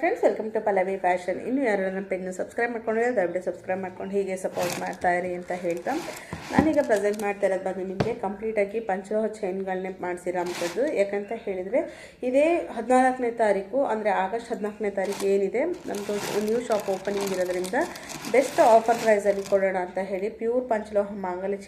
Friends, welcome to Pallavi fashion. ಇನ್ನು ಯಾರು ನನ್ನ ಪೇಜ್ನ ಸಬ್ಸ್ಕ್ರೈಬ್ ಮಾಡ್ಕೊಂಡಿದ್ದಾರೆ ದಯವಿಟ್ಟು ಸಬ್ಸ್ಕ್ರೈಬ್ ಮಾಡ್ಕೊಂಡು ಹೀಗೆ ಸಪೋರ್ಟ್ ಮಾಡ್ತಾ ಇರಿ ಅಂತ ಹೇಳ್ತಾ, ನಾನೀಗ ಪ್ರೆಸೆಂಟ್ ಮಾಡ್ತಾ ಇರೋದು ಬಂದು ನಿಮಗೆ ಕಂಪ್ಲೀಟಾಗಿ ಪಂಚಲೋಹ ಚೈನ್ಗಳನ್ನೇ ಮಾಡಿಸಿರೋಂಥದ್ದು. ಯಾಕಂತ ಹೇಳಿದರೆ ಇದೇ 14ನೇ ತಾರೀಕು ಅಂದರೆ ಆಗಸ್ಟ್ 14ನೇ ತಾರೀಕು ಏನಿದೆ ನಮ್ಮದು ನ್ಯೂ ಶಾಪ್ ಓಪನಿಂಗ್ ಇರೋದ್ರಿಂದ ಬೆಸ್ಟ್ ಆಫರ್ ಪ್ರೈಸಲ್ಲಿ ಕೊಡೋಣ ಅಂತ ಹೇಳಿ ಪ್ಯೂರ್ ಪಂಚಲೋಹ ಮಾಂಗಲ್ಯ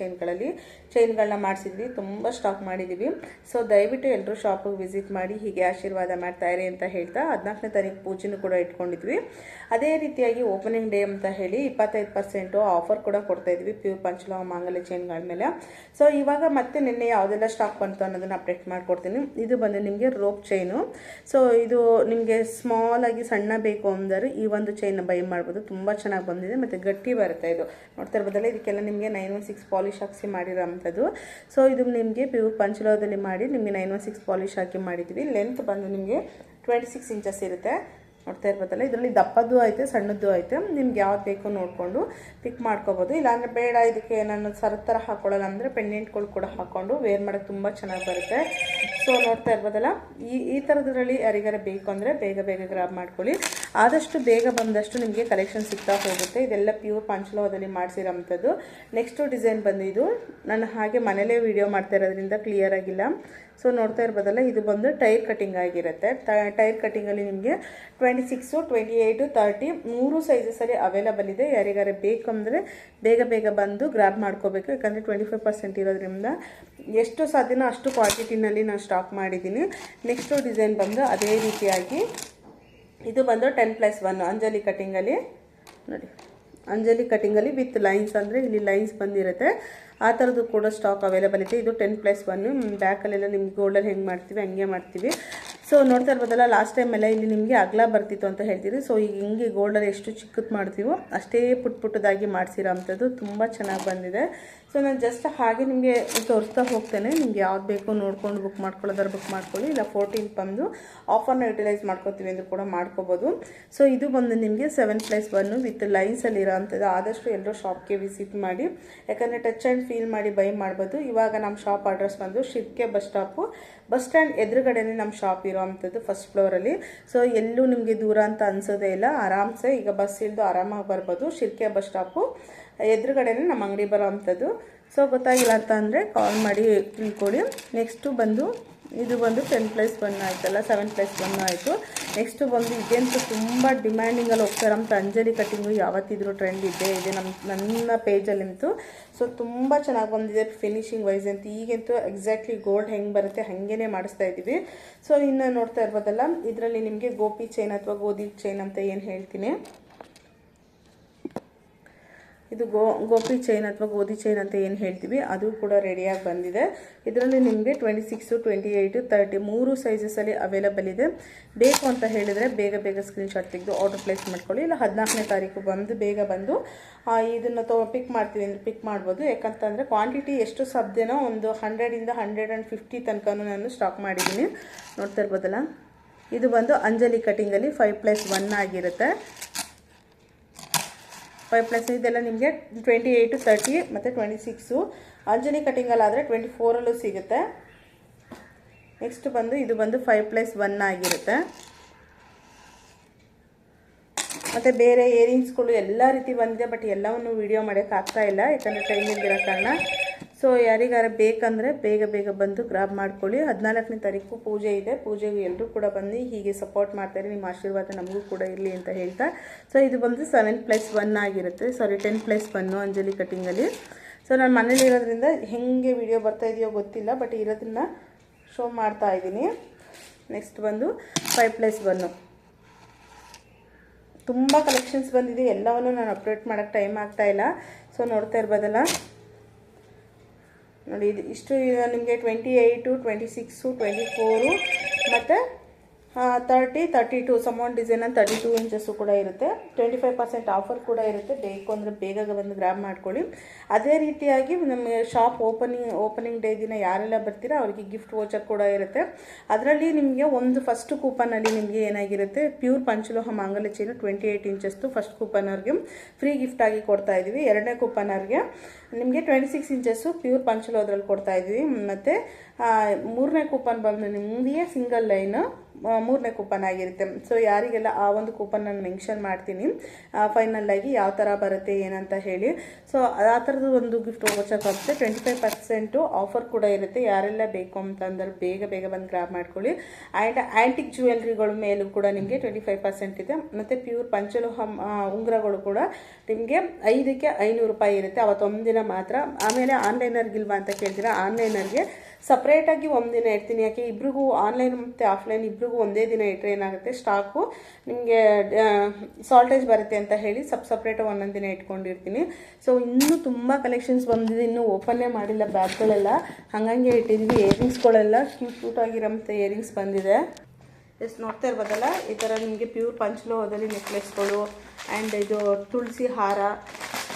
ಚೈನ್ಗಳನ್ನ ಮಾಡಿಸಿದ್ವಿ. ತುಂಬ ಸ್ಟಾಕ್ ಮಾಡಿದ್ದೀವಿ. ಸೊ ದಯವಿಟ್ಟು ಎಲ್ಲರೂ ಶಾಪಿಗೆ ವಿಸಿಟ್ ಮಾಡಿ ಹೀಗೆ ಆಶೀರ್ವಾದ ಮಾಡ್ತಾ ಇರಿ ಅಂತ ಹೇಳ್ತಾ 14ನೇ ತಾರೀಕು ಪೂಜೆನೂ ಕೂಡ ಇಟ್ಕೊಂಡಿದ್ವಿ. ಅದೇ ರೀತಿಯಾಗಿ ಓಪನಿಂಗ್ ಡೇ ಅಂತ ಹೇಳಿ 25% ಆಫರ್ ಕೂಡ ಕೊಡ್ತಾ ಇದ್ವಿ ಪ್ಯೂರ್ ಪಂಚಲೋಹ ಮಾಂಗಲ್ಯ ಚೈನ್ಗಳ ಮೇಲೆ. ಸೊ ಇವಾಗ ಮತ್ತೆ ನಿನ್ನೆ ಯಾವುದೆಲ್ಲ ಸ್ಟಾಕ್ ಬಂತು ಅನ್ನೋದನ್ನ ಅಪ್ಡೇಟ್ ಮಾಡ್ಕೊಡ್ತೀನಿ. ಇದು ಬಂದು ನಿಮಗೆ ರೋಪ್ ಚೈನು. ಸೊ ಇದು ನಿಮಗೆ ಸ್ಮಾಲ್ ಆಗಿ ಸಣ್ಣ ಬೇಕು ಅಂದರೆ ಈ ಒಂದು ಚೈನ್ ಬೈ ಮಾಡ್ಬೋದು. ತುಂಬ ಚೆನ್ನಾಗಿ ಬಂದಿದೆ ಮತ್ತು ಗಟ್ಟಿ ಬರುತ್ತೆ. ಇದು ನೋಡ್ತಾ ಇರ್ಬೋದಲ್ಲ, ಇದಕ್ಕೆಲ್ಲ ನಿಮಗೆ 916 ಪಾಲಿಶ್ ಹಾಕಿಸಿ ಮಾಡಿರೋಂಥದ್ದು. ಸೊ ಇದು ನಿಮಗೆ ಪ್ಯೂರ್ ಪಂಚಲೋಹದಲ್ಲಿ ಮಾಡಿ ನಿಮಗೆ 916 ಪಾಲಿಶ್ ಹಾಕಿ ಮಾಡಿದ್ವಿ. ಲೆಂತ್ ಬಂದು ನಿಮಗೆ 26 ಇಂಚಸ್ ಇರುತ್ತೆ. ನೋಡ್ತಾ ಇರ್ಬೋದಲ್ಲ, ಇದರಲ್ಲಿ ದಪ್ಪದ್ದು ಐತೆ ಸಣ್ಣದ್ದು ಐತೆ. ನಿಮ್ಗೆ ಯಾವ್ದು ಬೇಕು ನೋಡಿಕೊಂಡು ಪಿಕ್ ಮಾಡ್ಕೋಬೋದು. ಇಲ್ಲಾಂದರೆ ಬೇಡ ಇದಕ್ಕೆ ನಾನು ಸರದ ಥರ ಹಾಕ್ಕೊಳ್ಳಲ್ಲ ಅಂದರೆ ಪೆಂಡೆಂಟ್ಗಳು ಕೂಡ ಹಾಕ್ಕೊಂಡು ವೇರ್ ಮಾಡೋಕ್ಕೆ ತುಂಬ ಚೆನ್ನಾಗಿ ಬರುತ್ತೆ. ಸೊ ನೋಡ್ತಾ ಇರ್ಬೋದಲ್ಲ, ಈ ಥರದ್ರಲ್ಲಿ ಯಾರಿಗಾರ ಬೇಕು ಅಂದರೆ ಬೇಗ ಬೇಗ ಗ್ರಾಬ್ ಮಾಡ್ಕೊಳ್ಳಿ. ಆದಷ್ಟು ಬೇಗ ಬಂದಷ್ಟು ನಿಮಗೆ ಕಲೆಕ್ಷನ್ ಸಿಗ್ತಾ ಹೋಗುತ್ತೆ. ಇದೆಲ್ಲ ಪ್ಯೂರ್ ಪಂಚಲೋಹದಲ್ಲಿ ಮಾಡಿಸಿರೋಂಥದ್ದು. ನೆಕ್ಸ್ಟು ಡಿಸೈನ್ ಬಂದು ಇದು ನಾನು ಹಾಗೆ ಮನೇಲೇ ವಿಡಿಯೋ ಮಾಡ್ತಾ ಇರೋದ್ರಿಂದ ಕ್ಲಿಯರ್ ಆಗಿಲ್ಲ. ಸೊ ನೋಡ್ತಾ ಇರ್ಬೋದಲ್ಲ, ಇದು ಬಂದು ಟೈರ್ ಕಟಿಂಗ್ ಆಗಿರುತ್ತೆ. ಟೈರ್ ಕಟಿಂಗಲ್ಲಿ ನಿಮಗೆ 26, 28, 30 3 ಸೈಜಸಲ್ಲಿ ಅವೈಲಬಲ್ ಇದೆ. ಯಾರಿಗಾರೆ ಬೇಕಂದರೆ ಬೇಗ ಬೇಗ ಬಂದು ಗ್ರಾಬ್ ಮಾಡ್ಕೋಬೇಕು. ಯಾಕಂದರೆ 25% ಇರೋದ್ರಿಂದ ಎಷ್ಟು ಸಾಧ್ಯನೋ ಅಷ್ಟು ಕ್ವಾಂಟಿಟಿನಲ್ಲಿ ನಾನು ಸ್ಟಾಕ್ ಮಾಡಿದ್ದೀನಿ. ನೆಕ್ಸ್ಟು ಡಿಸೈನ್ ಬಂದು ಅದೇ ರೀತಿಯಾಗಿ ಇದು ಬಂದು 10+1 ಅಂಜಲಿ ಕಟಿಂಗಲ್ಲಿ ನೋಡಿ. ಅಂಜಲಿ ಕಟಿಂಗಲ್ಲಿ ವಿತ್ ಲೈನ್ಸ್ ಅಂದರೆ ಇಲ್ಲಿ ಲೈನ್ಸ್ ಬಂದಿರುತ್ತೆ. ಆ ಥರದ್ದು ಕೂಡ ಸ್ಟಾಕ್ ಅವೈಲೇಬಲ್ ಇದೆ. ಇದು 10+1. ಬ್ಯಾಕಲ್ಲೆಲ್ಲ ನಿಮ್ಗೆ ಗೋಲ್ಡಲ್ಲಿ ಹೆಂಗೆ ಮಾಡ್ತೀವಿ ಹಂಗೆ ಮಾಡ್ತೀವಿ. ಸೊ ನೋಡ್ತಾ ಇರ್ಬೋದಲ್ಲ, ಲಾಸ್ಟ್ ಟೈಮೆಲ್ಲ ಇಲ್ಲಿ ನಿಮಗೆ ಅಗಲ ಬರ್ತಿತ್ತು ಅಂತ ಹೇಳ್ತೀವಿ. ಸೊ ಈಗ ಹಿಂಗೆ ಗೋಲ್ಡಲ್ಲಿ ಎಷ್ಟು ಚಿಕ್ಕದು ಮಾಡ್ತೀವೋ ಅಷ್ಟೇ ಪುಟ್ಟದಾಗಿ ಮಾಡಿಸಿರೋ ಅಂಥದ್ದು. ತುಂಬ ಚೆನ್ನಾಗಿ ಬಂದಿದೆ. ಸೊ ನಾನು ಜಸ್ಟ್ ಹಾಗೆ ನಿಮಗೆ ತೋರಿಸ್ತಾ ಹೋಗ್ತೇನೆ. ನಿಮ್ಗೆ ಯಾವ್ದು ಬೇಕು ನೋಡ್ಕೊಂಡು ಬುಕ್ ಮಾಡ್ಕೊಳ್ಳೋದಾದ್ರೆ ಬುಕ್ ಮಾಡ್ಕೊಳ್ಳಿ. ಇಲ್ಲ 14 ಬಂದು ಆಫರ್ನ ಯುಟಿಲೈಸ್ ಮಾಡ್ಕೋತೀವಿ ಅಂದರೂ ಕೂಡ ಮಾಡ್ಕೋಬೋದು. ಸೊ ಇದು ಬಂದು ನಿಮಗೆ 7+1 ವಿತ್ ಲೈನ್ಸಲ್ಲಿ ಇರೋ ಅಂಥದ್ದು. ಆದಷ್ಟು ಎಲ್ಲರೂ ಶಾಪ್ಗೆ ವಿಸಿಟ್ ಮಾಡಿ, ಯಾಕಂದರೆ ಟಚ್ ಆ್ಯಂಡ್ ಫೀಲ್ ಮಾಡಿ ಬೈ ಮಾಡ್ಬೋದು. ಇವಾಗ ನಮ್ಮ ಶಾಪ್ ಅಡ್ರೆಸ್ ಬಂದು ಶಿರ್ಕೆ ಬಸ್ ಸ್ಟ್ಯಾಂಡ್ ಎದುರುಗಡೆನೇ ನಮ್ಮ ಶಾಪ್ ಇರೋ ಅಂಥದ್ದು, ಫಸ್ಟ್ ಫ್ಲೋರಲ್ಲಿ. ಸೊ ಎಲ್ಲೂ ನಿಮಗೆ ದೂರ ಅಂತ ಅನ್ಸೋದೇ ಇಲ್ಲ. ಆರಾಮ್ಸೆ ಈಗ ಬಸ್ ಇಳಿದು ಆರಾಮಾಗಿ ಬರ್ಬೋದು. ಶಿರ್ಕೆ ಬಸ್ ಸ್ಟಾಪು ಎದುರುಗಡೆನೇ ನಮ್ಮ ಅಂಗಡಿ ಬರೋ ಅಂಥದ್ದು. ಸೊ ಗೊತ್ತಾಗಿಲ್ಲ ಅಂತ ಅಂದರೆ ಕಾಲ್ ಮಾಡಿ ತಿಳ್ಕೊಳ್ಳಿ. ನೆಕ್ಸ್ಟು ಬಂದು ಇದು ಬಂದು 10+1 ಆಯ್ತಲ್ಲ, 7+1 ಆಯಿತು. ನೆಕ್ಸ್ಟು ಬಂದು ಇದಂತೂ ತುಂಬ ಡಿಮ್ಯಾಂಡಿಂಗಲ್ಲಿ ಹೋಗ್ತಾರಂತ ಅಂಜಲಿ ಕಟ್ಟಿಂಗು. ಯಾವತ್ತಿದ್ರೂ ಟ್ರೆಂಡ್ ಇದ್ದೇ ಇದೆ ನನ್ನ ಪೇಜಲ್ಲಂತೂ. ಸೊ ತುಂಬ ಚೆನ್ನಾಗಿ ಬಂದಿದೆ ಫಿನಿಶಿಂಗ್ ವೈಸ್ ಅಂತ. ಈಗಂತೂ ಎಕ್ಸಾಕ್ಟ್ಲಿ ಗೋಲ್ಡ್ ಹೆಂಗೆ ಬರುತ್ತೆ ಹಾಗೇ ಮಾಡಿಸ್ತಾ ಇದ್ದೀವಿ. ಸೊ ಇನ್ನು ನೋಡ್ತಾ ಇರ್ಬೋದಲ್ಲ, ಇದರಲ್ಲಿ ನಿಮಗೆ ಗೋಪಿ ಚೈನ್ ಅಥವಾ ಗೋಧಿ ಚೈನ್ ಅಂತ ಏನು ಹೇಳ್ತೀನಿ, ಇದು ಗೋಪಿ ಚೈನ್ ಅಥವಾ ಗೋಧಿ ಚೈನ್ ಅಂತ ಏನು ಹೇಳ್ತೀವಿ ಅದು ಕೂಡ ರೆಡಿಯಾಗಿ ಬಂದಿದೆ. ಇದರಲ್ಲಿ ನಿಮಗೆ 26, 28, 30 3 ಸೈಜಸಲ್ಲಿ ಅವೈಲಬಲ್ ಇದೆ. ಬೇಕು ಅಂತ ಹೇಳಿದರೆ ಬೇಗ ಬೇಗ ಸ್ಕ್ರೀನ್ಶಾಟ್ ತೆಗೆದು ಆರ್ಡರ್ ಪ್ಲೇಸ್ ಮಾಡ್ಕೊಳ್ಳಿ. ಇಲ್ಲ 14ನೇ ತಾರೀಕು ಬಂದು ಬೇಗ ಬಂದು ಇದನ್ನು ಪಿಕ್ ಮಾಡ್ತೀವಿ ಅಂದರೆ ಪಿಕ್ ಮಾಡ್ಬೋದು. ಯಾಕಂತಂದರೆ ಕ್ವಾಂಟಿಟಿ ಎಷ್ಟು ಸಾಧ್ಯನೋ ಒಂದು 100ಇಂದ 150 ತನಕನೂ ನಾನು ಸ್ಟಾಕ್ ಮಾಡಿದ್ದೀನಿ. ನೋಡ್ತಾ ಇರ್ಬೋದಲ್ಲ, ಇದು ಬಂದು ಅಂಜಲಿ ಕಟಿಂಗಲ್ಲಿ 5+1 ಆಗಿರುತ್ತೆ. 5+ ಇದೆಲ್ಲ ನಿಮಗೆ 28, 30 ಮತ್ತು 26. ಅಂಜಲಿ ಕಟಿಂಗಲ್ಲಾದರೆ 24ರಲ್ಲೂ ಸಿಗುತ್ತೆ. ನೆಕ್ಸ್ಟ್ ಬಂದು ಇದು ಬಂದು 5+1 ಆಗಿರುತ್ತೆ. ಮತ್ತು ಬೇರೆ ಇಯರಿಂಗ್ಸ್ಗಳು ಎಲ್ಲ ರೀತಿ ಬಂದಿದೆ. ಬಟ್ ಎಲ್ಲವನ್ನು ವೀಡಿಯೋ ಮಾಡೋಕ್ಕಾಗ್ತಾ ಇಲ್ಲ, ಯಾಕಂದರೆ ಟೈಮ್ ಇಲ್ದಿರೋ ಕಾರಣ. ಸೊ ಯಾರಿಗಾರ ಬೇಕಂದರೆ ಬೇಗ ಬೇಗ ಬಂದು ಗ್ರಾಬ್ ಮಾಡ್ಕೊಳ್ಳಿ. 14ನೇ ತಾರೀಕು ಪೂಜೆ ಇದೆ. ಪೂಜೆಗೆ ಎಲ್ಲರೂ ಕೂಡ ಬಂದು ಹೀಗೆ ಸಪೋರ್ಟ್ ಮಾಡ್ತಾರೆ. ನಿಮ್ಮ ಆಶೀರ್ವಾದ ನಮಗೂ ಕೂಡ ಇರಲಿ ಅಂತ ಹೇಳ್ತಾ. ಸೊ ಇದು ಬಂದು 7+1 ಆಗಿರುತ್ತೆ. ಸಾರಿ 10+1 ಅಂಜಲಿ ಕಟ್ಟಿಂಗಲ್ಲಿ. ಸೊ ನಾನು ಮನೇಲಿ ಇರೋದ್ರಿಂದ ಹೆಂಗೆ ವಿಡಿಯೋ ಬರ್ತಾ ಇದೆಯೋ ಗೊತ್ತಿಲ್ಲ, ಬಟ್ ಇರೋದನ್ನು ಶೋ ಮಾಡ್ತಾ ಇದ್ದೀನಿ. ನೆಕ್ಸ್ಟ್ ಬಂದು 5+1. ತುಂಬ ಕಲೆಕ್ಷನ್ಸ್ ಬಂದಿದೆ. ಎಲ್ಲವನ್ನು ನಾನು ಅಪ್ಡೇಟ್ ಮಾಡೋಕ್ಕೆ ಟೈಮ್ ಆಗ್ತಾಯಿಲ್ಲ. ಸೊ ನೋಡ್ತಾ ಇರ್ಬೋದಲ್ಲ ನೋಡಿ, ಇದು ಇಷ್ಟು ನಿಮಗೆ 28, 26, 24 ಮತ್ತು 30, 32 ಸಮೌಂಟ್ ಡಿಸೈನ್ 32 ಇಂಚಸ್ಸು ಕೂಡ ಇರುತ್ತೆ. 25% ಆಫರ್ ಕೂಡ ಇರುತ್ತೆ. ಬೇಕು ಅಂದರೆ ಬೇಗ ಬಂದು ಗ್ರಾಬ್ ಮಾಡ್ಕೊಳ್ಳಿ. ಅದೇ ರೀತಿಯಾಗಿ ನಮ್ಮ ಶಾಪ್ ಓಪನಿಂಗ್ ಡೇ ದಿನ ಯಾರೆಲ್ಲ ಬರ್ತೀರಾ ಅವರಿಗೆ ಗಿಫ್ಟ್ ವೋಚರ್ ಕೂಡ ಇರುತ್ತೆ. ಅದರಲ್ಲಿ ನಿಮಗೆ ಒಂದು ಫಸ್ಟ್ ಕೂಪನಲ್ಲಿ ನಿಮಗೆ ಏನಾಗಿರುತ್ತೆ, ಪ್ಯೂರ್ ಪಂಚಲೋಹ ಮಾಂಗಲ್ಯ ಚೈನು 28 ಇಂಚಸ್ದು ಫಸ್ಟ್ ಕೂಪನವ್ರಿಗೆ ಫ್ರೀ ಗಿಫ್ಟ್ ಆಗಿ ಕೊಡ್ತಾ ಇದ್ದೀವಿ. ಎರಡನೇ ಕೂಪನವ್ರಿಗೆ ನಿಮಗೆ 26 ಇಂಚಸ್ಸು ಪ್ಯೂರ್ ಪಂಚಲೋಹದ್ರಲ್ಲಿ ಕೊಡ್ತಾ ಇದ್ದೀವಿ. ಮತ್ತು ಮೂರನೇ ಕೂಪನ್ ಬಂದು ನಿಮಗೆ ಸಿಂಗಲ್ ಲೈನ್ ಮೂರನೇ ಕೂಪನ್ ಆಗಿರುತ್ತೆ. ಸೊ ಯಾರಿಗೆಲ್ಲ ಆ ಒಂದು ಕೂಪನ್ ನಾನು ಮೆನ್ಷನ್ ಮಾಡ್ತೀನಿ ಫೈನಲ್ ಆಗಿ ಯಾವ ಥರ ಬರುತ್ತೆ ಏನಂತ ಹೇಳಿ. ಸೊ ಆ ಥರದ್ದು ಒಂದು ಗಿಫ್ಟ್ ವೋಚರ್ ಬರುತ್ತೆ. 25% ಆಫರ್ ಕೂಡ ಇರುತ್ತೆ. ಯಾರೆಲ್ಲ ಬೇಕು ಅಂತಂದ್ರೆ ಬೇಗ ಬೇಗ ಬಂದು ಗ್ರಾಬ್ ಮಾಡ್ಕೊಳ್ಳಿ. ಆ್ಯಂಡ್ ಆ್ಯಂಟಿಕ್ ಜ್ಯುವೆಲ್ರಿಗಳ ಮೇಲೂ ಕೂಡ ನಿಮಗೆ 25% ಇದೆ. ಮತ್ತು ಪ್ಯೂರ್ ಪಂಚಲೋಹ ಉಂಗುರಗಳು ಕೂಡ ನಿಮಗೆ 5ಕ್ಕೆ 500 ರೂಪಾಯಿ ಇರುತ್ತೆ. ಅವತ್ತು ಒಂದಿನ ಮಾತ್ರ. ಆಮೇಲೆ ಆನ್ಲೈನರ್ಗಿಲ್ವಾ ಅಂತ ಕೇಳ್ತೀರಾ, ಆನ್ಲೈನರ್ಗೆ ಸಪ್ರೇಟಾಗಿ ಒಂದಿನ ಇಡ್ತೀನಿ. ಯಾಕೆ ಇಬ್ರಿಗೂ ಆನ್ಲೈನ್ ಮತ್ತು ಆಫ್ಲೈನ್ ಇಬ್ರಿಗೂ ಒಂದೇ ದಿನ ಇಟ್ಟರೆ ಏನಾಗುತ್ತೆ, ಸ್ಟಾಕು ನಿಮಗೆ ಸಾಲ್ಟೇಜ್ ಬರುತ್ತೆ ಅಂತ ಹೇಳಿ ಸಪ್ರೇಟಾಗಿ ಒಂದೊಂದು ದಿನ ಇಟ್ಕೊಂಡಿರ್ತೀನಿ. ಸೊ ಇನ್ನೂ ತುಂಬ ಕಲೆಕ್ಷನ್ಸ್ ಬಂದಿದೆ, ಇನ್ನೂ ಓಪನ್ನೇ ಮಾಡಿಲ್ಲ ಬ್ಯಾಗ್ಗಳೆಲ್ಲ, ಹಾಗಂಗೆ ಇಟ್ಟಿದ್ವಿ. ಇಯರಿಂಗ್ಸ್ಗಳೆಲ್ಲ ಕ್ಯೂಟಾಗಿರೋಂಥ ಇಯರಿಂಗ್ಸ್ ಬಂದಿದೆ. ಎಷ್ಟು ನೋಡ್ತಾ ಇರ್ಬೋದಲ್ಲ, ಈ ಥರ ನಿಮಗೆ ಪ್ಯೂರ್ ಪಂಚಲೋಹದಲ್ಲಿ ನೆಕ್ಲೆಸ್ಗಳು ಆ್ಯಂಡ್ ಇದು ತುಳಸಿ ಹಾರ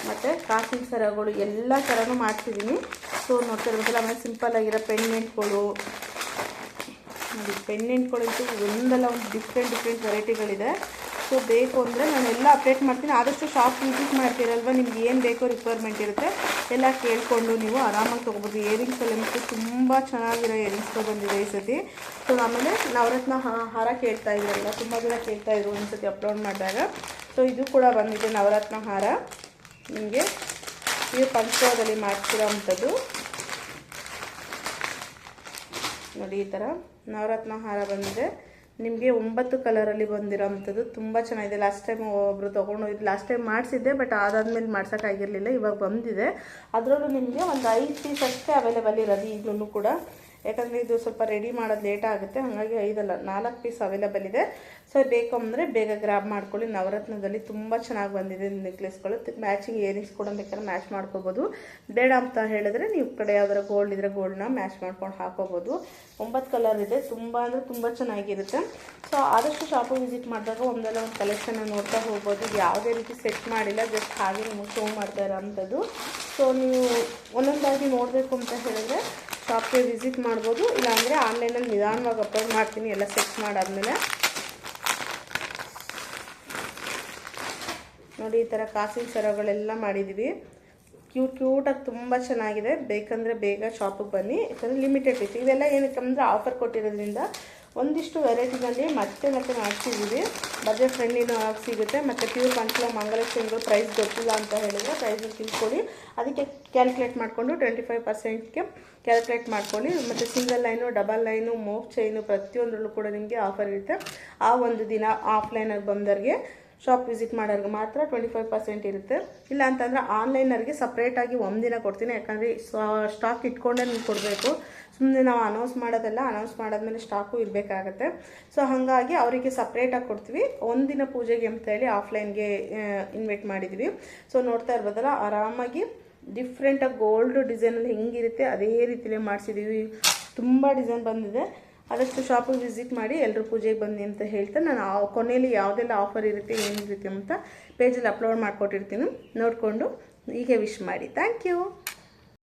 ಮತ್ತು ಕಾಸಿನ ಸರಗಳು ಎಲ್ಲ ಥರನೂ ಮಾಡ್ತಿದ್ದೀನಿ. ಸೊ ನೋಡ್ತಾ ಇರ್ಬೋದಲ್ಲ. ಆಮೇಲೆ ಸಿಂಪಲ್ ಆಗಿರೋ ಪೆಂಡೆಂಟ್ಗಳು ನೋಡಿ, ಪೆಂಡೆಂಟ್ಗಳಂತೂ ಒಂದಲ್ಲ ಒಂದು ಡಿಫ್ರೆಂಟ್ ವೆರೈಟಿಗಳಿದೆ. ಸೊ ಬೇಕು ಅಂದರೆ ನಾನು ಎಲ್ಲ ಅಪ್ಡೇಟ್ ಮಾಡ್ತೀನಿ. ಆದಷ್ಟು ಶಾಪ್ ವಿಸಿಟ್ ಮಾಡ್ತೀರಲ್ವ, ನಿಮ್ಗೆ ಏನು ಬೇಕೋ ರಿಕ್ವೈರ್ಮೆಂಟ್ ಇರುತ್ತೆ ಎಲ್ಲ ಕೇಳಿಕೊಂಡು ನೀವು ಆರಾಮಾಗಿ ತೊಗೋಬೋದು. ಇಯರಿಂಗ್ಸ್ ಎಲ್ಲ ಮತ್ತು ತುಂಬ ಚೆನ್ನಾಗಿರೋ ಇಯರಿಂಗ್ಸ್ಗಳು ಬಂದಿದೆ ಈ ಸತಿ. ಸೊ ಆಮೇಲೆ ನವರತ್ನ ಹಾರ ಕೇಳ್ತಾ ಇದ್ರಲ್ಲ, ತುಂಬ ಜನ ಕೇಳ್ತಾಯಿದ್ರು ಒಂದು ಸತಿ ಅಪ್ಲೋಡ್ ಮಾಡಿದಾಗ. ಸೊ ಇದು ಕೂಡ ಬಂದಿದೆ ನವರತ್ನ ಹಾರ, ನಿಮಗೆ ಈ ಪಂಚಲೋಹದಲ್ಲಿ ಮಾಡ್ತಿರೋ ಅಂಥದ್ದು ನೋಡಿ. ಈ ಥರ ನವರತ್ನ ಹಾರ ಬಂದಿದೆ ನಿಮಗೆ 9 ಕಲರಲ್ಲಿ ಬಂದಿರೋ ಅಂಥದ್ದು. ತುಂಬ ಚೆನ್ನಾಗಿದೆ. ಲಾಸ್ಟ್ ಟೈಮ್ ಒಬ್ಬರು ತೊಗೊಂಡು ಲಾಸ್ಟ್ ಟೈಮ್ ಮಾಡಿಸಿದ್ದೆ, ಬಟ್ ಅದಾದಮೇಲೆ ಮಾಡ್ಸೋಕ್ಕಾಗಿರಲಿಲ್ಲ. ಇವಾಗ ಬಂದಿದೆ. ಅದರಲ್ಲೂ ನಿಮಗೆ ಒಂದು 5 ಪೀಸ್ ಅಷ್ಟೇ ಅವೈಲೇಬಲ್ ಇರೋದು ಈಗಲೂ ಕೂಡ. ಯಾಕಂದರೆ ಇದು ಸ್ವಲ್ಪ ರೆಡಿ ಮಾಡೋದು ಲೇಟ್ ಆಗುತ್ತೆ, ಹಾಗಾಗಿ 5 ಅಲ್ಲ 4 ಪೀಸ್ ಅವೈಲೇಬಲ್ ಇದೆ. ಸೊ ಬೇಕು ಅಂದರೆ ಬೇಗ ಗ್ರಾಬ್ ಮಾಡ್ಕೊಳ್ಳಿ. ನವರತ್ನದಲ್ಲಿ ತುಂಬ ಚೆನ್ನಾಗಿ ಬಂದಿದೆ ನೆಕ್ಲೆಸ್ಗಳು. ಮ್ಯಾಚಿಂಗ್ ಇಯರಿಂಗ್ಸ್ ಕೂಡ ಬೇಕಾದ್ರೆ ಮ್ಯಾಚ್ ಮಾಡ್ಕೋಬೋದು. ಬೇಡ ಅಂತ ಹೇಳಿದ್ರೆ ನೀವು ಕಡೆ ಯಾವ್ದಾರ ಗೋಲ್ಡ್ ಇದ್ರೆ ಗೋಲ್ಡ್ನ ಮ್ಯಾಚ್ ಮಾಡ್ಕೊಂಡು ಹಾಕೋಬೋದು. 9 ಕಲರ್ ಇದೆ. ತುಂಬ ಅಂದರೆ ತುಂಬ ಚೆನ್ನಾಗಿರುತ್ತೆ. ಸೊ ಆದಷ್ಟು ಶಾಪಿಗೆ ವಿಸಿಟ್ ಮಾಡಿದಾಗ ಒಂದಲ್ಲ ಒಂದು ಕಲೆಕ್ಷನ್ ನೋಡ್ತಾ ಹೋಗ್ಬೋದು. ಇದು ಯಾವುದೇ ರೀತಿ ಸೆಟ್ ಮಾಡಿಲ್ಲ, ಜಸ್ಟ್ ಹಾಗೆ ನಿಮಗೆ ಶೋ ಮಾಡ್ತಾ ಇರೋ ಅಂಥದ್ದು. ಸೊ ನೀವು ಒಂದೊಂದಾಗಿ ನೋಡಬೇಕು ಅಂತ ಹೇಳಿದ್ರೆ ಶಾಪ್ಗೆ ವಿಸಿಟ್ ಮಾಡ್ಬೋದು. ಇಲ್ಲಾಂದರೆ ಆನ್ಲೈನಲ್ಲಿ ನಿಧಾನವಾಗಿ ಅಪ್ಲೋಡ್ ಮಾಡ್ತೀನಿ ಎಲ್ಲ ಸೆಟ್ ಮಾಡಾದ್ಮೇಲೆ. ನೋಡಿ, ಈ ಥರ ಕಾಸಿನ ಸರಗಳೆಲ್ಲ ಮಾಡಿದ್ದೀವಿ. ಕ್ಯೂಟಾಗಿ ತುಂಬ ಚೆನ್ನಾಗಿದೆ. ಬೇಕಂದರೆ ಬೇಗ ಶಾಪಿಗೆ ಬನ್ನಿ. ಯಾಕಂದರೆ ಲಿಮಿಟೆಡ್ ಇತ್ತು. ಇವೆಲ್ಲ ಏನಕ್ಕೆ ಅಂದರೆ ಆಫರ್ ಕೊಟ್ಟಿರೋದ್ರಿಂದ ಒಂದಿಷ್ಟು ವೆರೈಟಿನಲ್ಲಿ ಮತ್ತೆ ಮಾಡ್ತಿದ್ದೀವಿ. ಬಜೆಟ್ ಫ್ರೆಂಡ್ಲಿನೂ ಆಗಿ ಸಿಗುತ್ತೆ. ಮತ್ತು ಪ್ಯೂರ್ ಪಂಚಲೋಹ ಮಂಗಲಕ್ಷೇತ್ರಗಳು ಪ್ರೈಸ್ ಗೊತ್ತಿಲ್ಲ ಅಂತ ಹೇಳಿದರೆ ಪ್ರೈಸನ್ನು ತಿಳ್ಕೊಳ್ಳಿ. ಅದಕ್ಕೆ ಕ್ಯಾಲ್ಕುಲೇಟ್ ಮಾಡಿಕೊಂಡು 25%ಗೆ ಕ್ಯಾಲ್ಕುಲೇಟ್ ಮಾಡ್ಕೊಳ್ಳಿ. ಮತ್ತು ಸಿಂಗಲ್ ಲೈನು, ಡಬಲ್ ಲೈನು, ಮೋಫ್ ಚೈನು ಪ್ರತಿಯೊಂದರಲ್ಲೂ ಕೂಡ ನಿಮಗೆ ಆಫರ್ ಇರುತ್ತೆ. ಆ ಒಂದು ದಿನ ಆಫ್ಲೈನಾಗಿ ಬಂದವ್ರಿಗೆ ಶಾಪ್ ವಿಸಿಟ್ ಮಾಡೋರಿಗೆ ಮಾತ್ರ 25% ಇರುತ್ತೆ. ಇಲ್ಲ ಅಂತಂದರೆ ಆನ್ಲೈನರ್ಗೆ ಸಪ್ರೇಟಾಗಿ ಒಂದಿನ ಕೊಡ್ತೀನಿ. ಯಾಕಂದರೆ ಸ್ಟಾಕ್ ಇಟ್ಕೊಂಡೇ ನೀವು ಕೊಡಬೇಕು. ಸುಮ್ಮನೆ ನಾವು ಅನೌನ್ಸ್ ಮಾಡೋದಲ್ಲ, ಅನೌನ್ಸ್ ಮಾಡಾದ್ಮೇಲೆ ಸ್ಟಾಕು ಇರಬೇಕಾಗತ್ತೆ. ಸೊ ಹಾಗಾಗಿ ಅವರಿಗೆ ಸಪ್ರೇಟಾಗಿ ಕೊಡ್ತೀವಿ. ಒಂದಿನ ಪೂಜೆಗೆ ಅಂತ ಹೇಳಿ ಆಫ್ಲೈನ್ಗೆ ಇನ್ವೈಟ್ ಮಾಡಿದ್ವಿ. ಸೊ ನೋಡ್ತಾ ಇರ್ಬೋದಲ್ಲ, ಆರಾಮಾಗಿ ಡಿಫ್ರೆಂಟಾಗಿ ಗೋಲ್ಡ್ ಡಿಸೈನಲ್ಲಿ ಹೆಂಗಿರುತ್ತೆ ಅದೇ ರೀತಿಯಲ್ಲೇ ಮಾಡಿಸಿದ್ದೀವಿ. ತುಂಬ ಡಿಸೈನ್ ಬಂದಿದೆ. ಆದಷ್ಟು ಶಾಪಿಗೆ ವಿಸಿಟ್ ಮಾಡಿ ಎಲ್ಲರೂ ಪೂಜೆಗೆ ಬನ್ನಿ ಅಂತ ಹೇಳ್ತಾ ನಾನು ಕೊನೆಯಲ್ಲಿ ಯಾವುದೆಲ್ಲ ಆಫರ್ ಇರುತ್ತೆ ಏನಿರುತ್ತೆ ಅಂತ ಪೇಜಲ್ಲಿ ಅಪ್ಲೋಡ್ ಮಾಡಿಕೊಟ್ಟಿರ್ತೀನಿ. ನೋಡಿಕೊಂಡು ಹೀಗೆ ವಿಶ್ ಮಾಡಿ. Thank you.